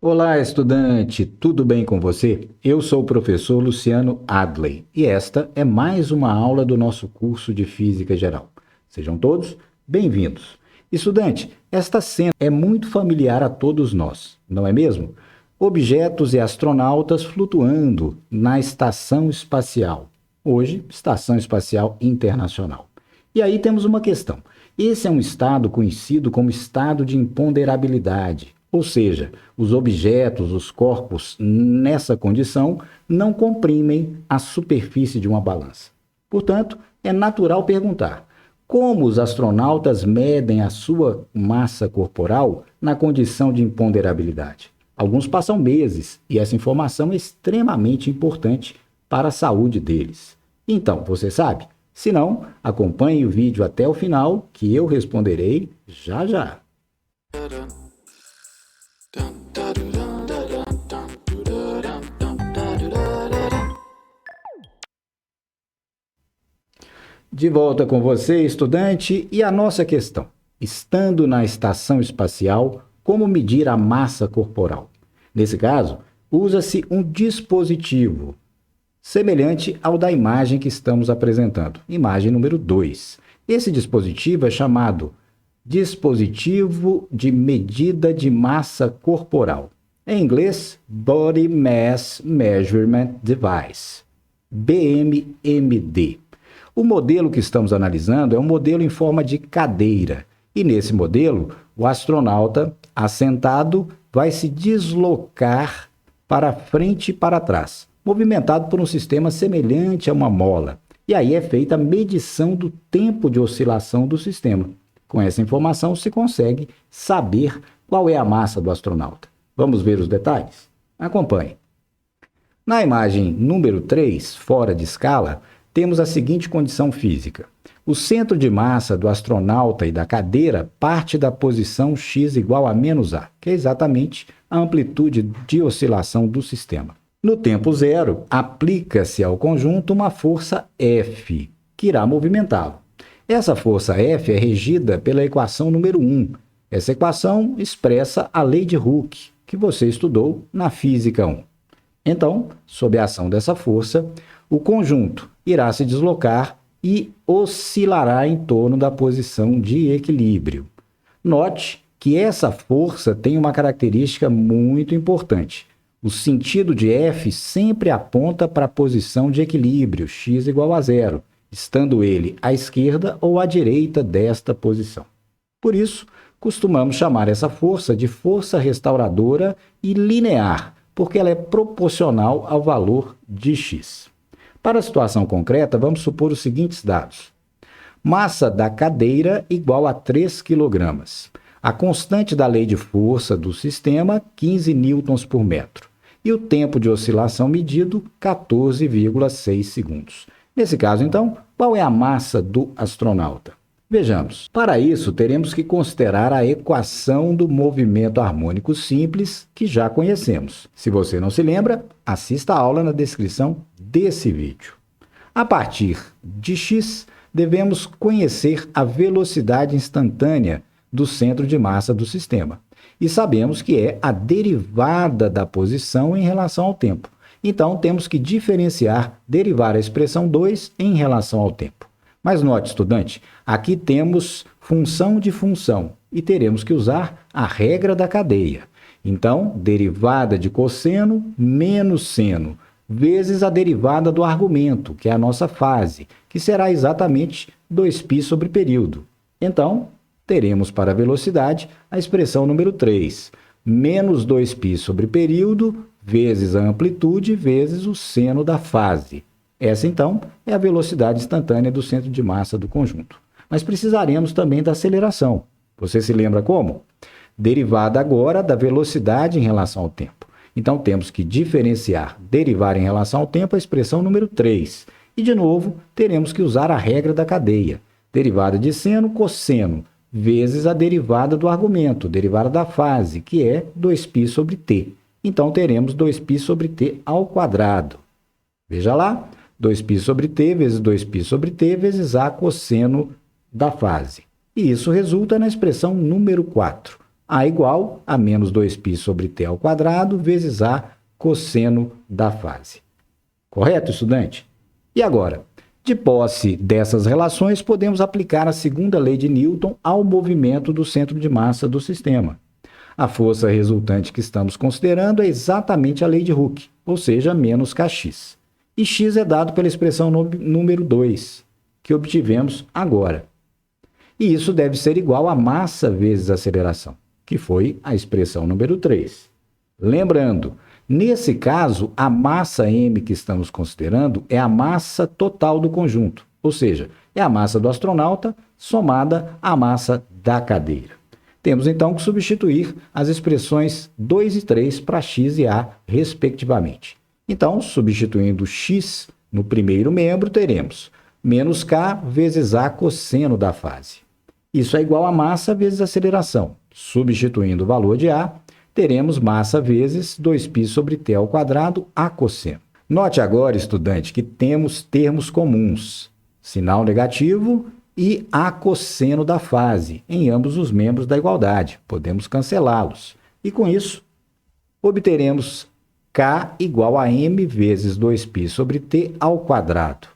Olá, estudante, tudo bem com você? Eu sou o professor Luciano Adley e esta é mais uma aula do nosso curso de Física Geral. Sejam todos bem-vindos. Estudante, esta cena é muito familiar a todos nós, não é mesmo? Objetos e astronautas flutuando na Estação Espacial, hoje, Estação Espacial Internacional. E aí temos uma questão. Esse é um estado conhecido como estado de imponderabilidade. Ou seja, os objetos, os corpos, nessa condição, não comprimem a superfície de uma balança. Portanto, é natural perguntar: como os astronautas medem a sua massa corporal na condição de imponderabilidade? Alguns passam meses e essa informação é extremamente importante para a saúde deles. Então, você sabe? Se não, acompanhe o vídeo até o final que eu responderei já já. De volta com você, estudante, e a nossa questão. Estando na estação espacial, como medir a massa corporal? Nesse caso, usa-se um dispositivo semelhante ao da imagem que estamos apresentando, imagem número 2. Esse dispositivo é chamado dispositivo de medida de massa corporal. Em inglês, Body Mass Measurement Device, BMMD. O modelo que estamos analisando é um modelo em forma de cadeira, e nesse modelo, o astronauta, assentado, vai se deslocar para frente e para trás, movimentado por um sistema semelhante a uma mola. E aí é feita a medição do tempo de oscilação do sistema. Com essa informação, se consegue saber qual é a massa do astronauta. Vamos ver os detalhes? Acompanhe. Na imagem número 3, fora de escala, temos a seguinte condição física. O centro de massa do astronauta e da cadeira parte da posição x igual a menos a, que é exatamente a amplitude de oscilação do sistema. No tempo zero, aplica-se ao conjunto uma força F, que irá movimentá-lo. Essa força F é regida pela equação número 1. Essa equação expressa a lei de Hooke, que você estudou na Física 1. Então, sob a ação dessa força, o conjunto irá se deslocar e oscilará em torno da posição de equilíbrio. Note que essa força tem uma característica muito importante. O sentido de F sempre aponta para a posição de equilíbrio, x igual a zero, estando ele à esquerda ou à direita desta posição. Por isso, costumamos chamar essa força de força restauradora e linear, porque ela é proporcional ao valor de x. Para a situação concreta, vamos supor os seguintes dados. Massa da cadeira igual a 3 kg. A constante da lei de força do sistema, 15 newtons por metro. E o tempo de oscilação medido, 14,6 segundos. Nesse caso, então, qual é a massa do astronauta? Vejamos. Para isso, teremos que considerar a equação do movimento harmônico simples, que já conhecemos. Se você não se lembra, assista a aula na descrição desse vídeo. A partir de x, devemos conhecer a velocidade instantânea do centro de massa do sistema. E sabemos que é a derivada da posição em relação ao tempo. Então, temos que derivar a expressão 2 em relação ao tempo. Mas note, estudante, aqui temos função de função e teremos que usar a regra da cadeia. Então, derivada de cosseno menos seno, vezes a derivada do argumento, que é a nossa fase, que será exatamente 2π sobre período. Então, teremos para a velocidade a expressão número 3, menos 2π sobre período, vezes a amplitude, vezes o seno da fase. Essa, então, é a velocidade instantânea do centro de massa do conjunto. Mas precisaremos também da aceleração. Você se lembra como? Derivada agora da velocidade em relação ao tempo. Então, temos que derivar em relação ao tempo a expressão número 3. E, de novo, teremos que usar a regra da cadeia. Derivada de seno, cosseno, vezes a derivada do argumento, derivada da fase, que é 2π sobre t. Então, teremos 2π sobre t ao quadrado. Veja lá. 2π sobre t vezes 2π sobre t vezes a cosseno da fase. E isso resulta na expressão número 4, A igual a menos 2π sobre t ao quadrado vezes A cosseno da fase. Correto, estudante? E agora, de posse dessas relações, podemos aplicar a segunda lei de Newton ao movimento do centro de massa do sistema. A força resultante que estamos considerando é exatamente a lei de Hooke, ou seja, menos kx. E x é dado pela expressão número 2, que obtivemos agora. E isso deve ser igual a massa vezes aceleração, que foi a expressão número 3. Lembrando, nesse caso, a massa m que estamos considerando é a massa total do conjunto, ou seja, é a massa do astronauta somada à massa da cadeira. Temos então que substituir as expressões 2 e 3 para x e a, respectivamente. Então, substituindo x no primeiro membro, teremos menos k vezes a cosseno da fase. Isso é igual a massa vezes aceleração. Substituindo o valor de a, teremos massa vezes 2π sobre t ao quadrado a cosseno. Note agora, estudante, que temos termos comuns, sinal negativo e a cosseno da fase, em ambos os membros da igualdade. Podemos cancelá-los. E com isso, obteremos k igual a m vezes 2π sobre t ao quadrado.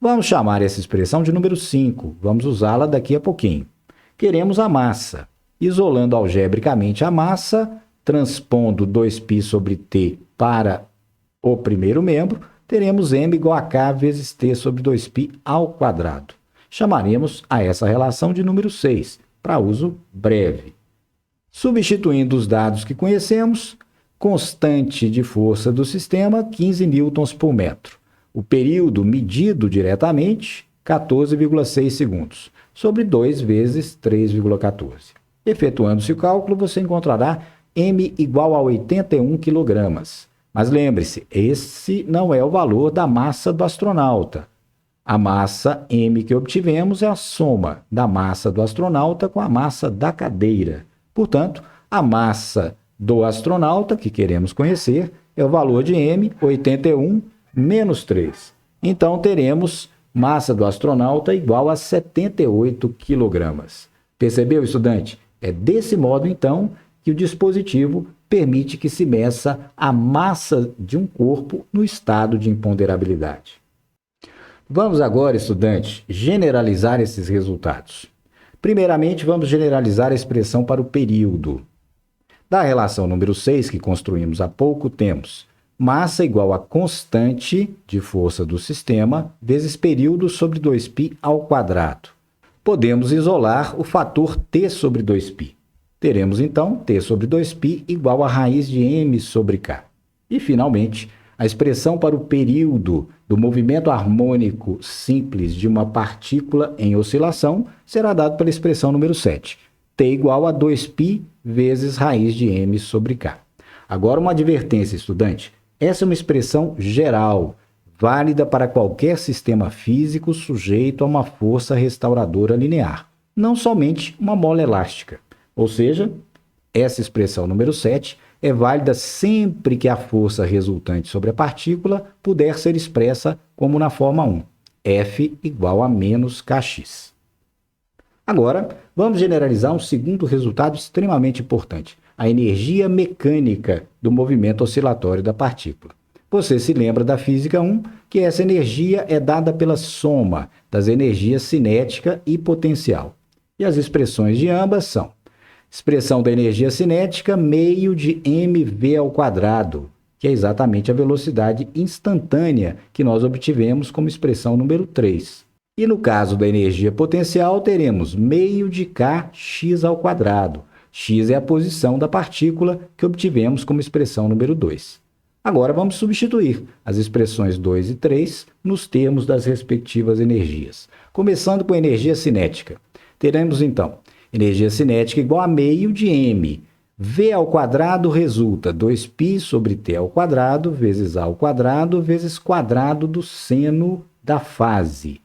Vamos chamar essa expressão de número 5. Vamos usá-la daqui a pouquinho. Queremos a massa. Isolando algebricamente a massa, transpondo 2π sobre t para o primeiro membro, teremos m igual a k vezes t sobre 2π ao quadrado. Chamaremos a essa relação de número 6, para uso breve. Substituindo os dados que conhecemos, constante de força do sistema, 15 newtons por metro. O período medido diretamente, 14,6 segundos, sobre 2 vezes 3,14. Efetuando-se o cálculo, você encontrará m igual a 81 kg. Mas lembre-se, esse não é o valor da massa do astronauta. A massa m que obtivemos é a soma da massa do astronauta com a massa da cadeira. Portanto, a massa do astronauta, que queremos conhecer, é o valor de m, 81, menos 3. Então, teremos massa do astronauta igual a 78 kg. Percebeu, estudante? É desse modo, então, que o dispositivo permite que se meça a massa de um corpo no estado de imponderabilidade. Vamos agora, estudante, generalizar esses resultados. Primeiramente, vamos generalizar a expressão para o período. Da relação número 6, que construímos há pouco, temos massa igual a constante de força do sistema vezes período sobre 2π ao quadrado. Podemos isolar o fator t sobre 2π. Teremos, então, t sobre 2π igual a raiz de m sobre k. E, finalmente, a expressão para o período do movimento harmônico simples de uma partícula em oscilação será dado pela expressão número 7, t igual a 2π vezes raiz de m sobre k. Agora, uma advertência, estudante. Essa é uma expressão geral, válida para qualquer sistema físico sujeito a uma força restauradora linear, não somente uma mola elástica. Ou seja, essa expressão número 7 é válida sempre que a força resultante sobre a partícula puder ser expressa como na forma 1, F igual a menos kx. Agora, vamos generalizar um segundo resultado extremamente importante, a energia mecânica do movimento oscilatório da partícula. Você se lembra da física 1, que essa energia é dada pela soma das energias cinética e potencial. E as expressões de ambas são: expressão da energia cinética, meio de mv ao quadrado, que é exatamente a velocidade instantânea que nós obtivemos como expressão número 3. E no caso da energia potencial, teremos meio de kx ao quadrado. X é a posição da partícula que obtivemos como expressão número 2. Agora vamos substituir as expressões 2 e 3 nos termos das respectivas energias. Começando com a energia cinética. Teremos então energia cinética igual a meio de m. V ao quadrado resulta 2π sobre t ao quadrado vezes a ao quadrado vezes quadrado do seno da fase.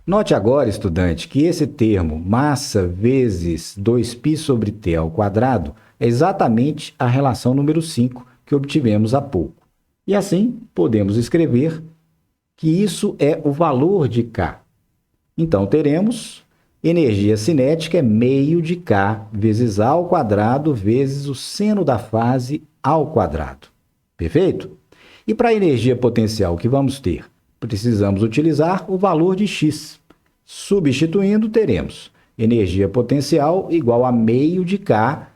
Note agora, estudante, que esse termo massa vezes 2π sobre t ao quadrado é exatamente a relação número 5 que obtivemos há pouco. E assim, podemos escrever que isso é o valor de k. Então, teremos Energia cinética é meio de K vezes A ao quadrado vezes o seno da fase ao quadrado. Perfeito? E para a energia potencial que vamos ter? Precisamos utilizar o valor de X. Substituindo, teremos energia potencial igual a meio de K,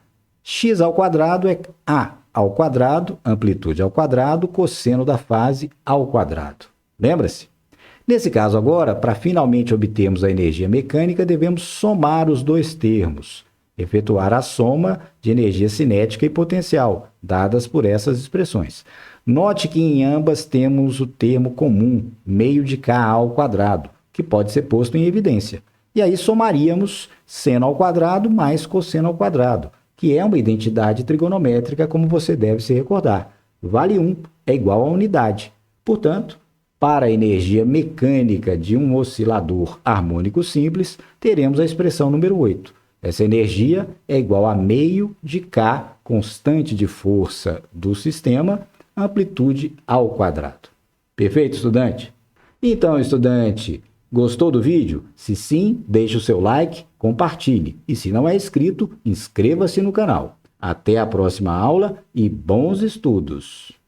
X ao quadrado é A ao quadrado, amplitude ao quadrado, cosseno da fase ao quadrado. Lembra-se? Nesse caso agora, para finalmente obtermos a energia mecânica, devemos somar os dois termos, efetuar a soma de energia cinética e potencial, dadas por essas expressões. Note que em ambas temos o termo comum, meio de K ao quadrado, que pode ser posto em evidência. E aí somaríamos seno ao quadrado mais cosseno ao quadrado, que é uma identidade trigonométrica, como você deve se recordar. Vale 1 é igual a unidade. Portanto, para a energia mecânica de um oscilador harmônico simples, teremos a expressão número 8. Essa energia é igual a meio de K, constante de força do sistema, amplitude ao quadrado. Perfeito, estudante? Então, estudante, gostou do vídeo? Se sim, deixe o seu like, compartilhe. E se não é inscrito, inscreva-se no canal. Até a próxima aula e bons estudos!